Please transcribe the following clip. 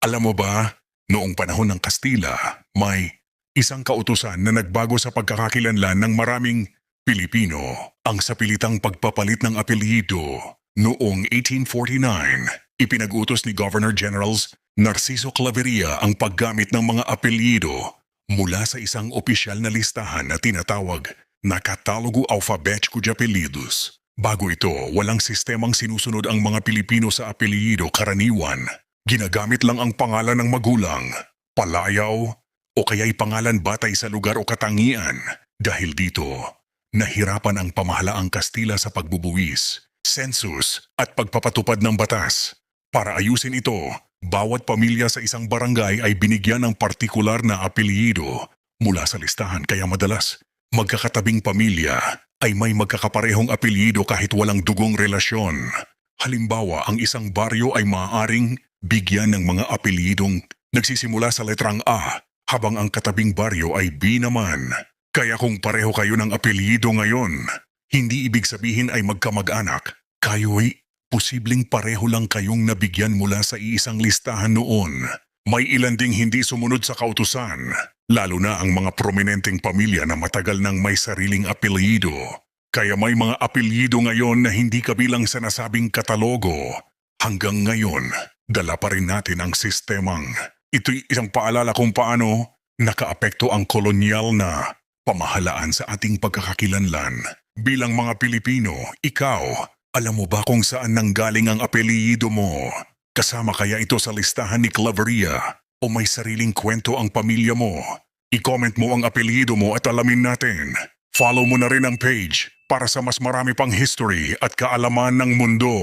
Alam mo ba, noong panahon ng Kastila, may isang kautusan na nagbago sa pagkakakilanlan ng maraming Pilipino. Ang sapilitang pagpapalit ng apelyido. Noong 1849, ipinag-utos ni Governor Generals Narciso Claveria ang paggamit ng mga apelyido mula sa isang opisyal na listahan na tinatawag na Catalogo Alfabético de Apelidos. Bago ito, walang sistemang sinusunod ang mga Pilipino sa apelyido karaniwan. Ginagamit lang ang pangalan ng magulang, palayaw, o kaya'y pangalan batay sa lugar o katangian. Dahil dito, nahirapan ang pamahalaang Kastila sa pagbubuwis, census at pagpapatupad ng batas. Para ayusin ito, bawat pamilya sa isang barangay ay binigyan ng partikular na apelyido mula sa listahan, kaya madalas magkakatabing pamilya ay may magkakaparehong apelyido kahit walang dugong relasyon. Halimbawa, ang isang baryo ay maaaring bigyan ng mga apelyidong nagsisimula sa letrang A, habang ang katabing baryo ay B naman. Kaya kung pareho kayo ng apelyido ngayon, hindi ibig sabihin ay magkamag-anak. Kayo'y posibleng pareho lang kayong nabigyan mula sa iisang listahan noon. May ilan ding hindi sumunod sa kautusan, lalo na ang mga prominenteng pamilya na matagal nang may sariling apelyido. Kaya may mga apelyido ngayon na hindi kabilang sa nasabing katalogo. Hanggang ngayon, dala pa rin natin ang sistemang. Ito'y isang paalala kung paano nakaapekto ang kolonyal na pamahalaan sa ating pagkakakilanlan. Bilang mga Pilipino, ikaw, alam mo ba kung saan nanggaling ang apelyido mo? Kasama kaya ito sa listahan ni Claveria? O may sariling kwento ang pamilya mo? I-comment mo ang apelyido mo at alamin natin. Follow mo na rin ang page para sa mas marami pang history at kaalaman ng mundo.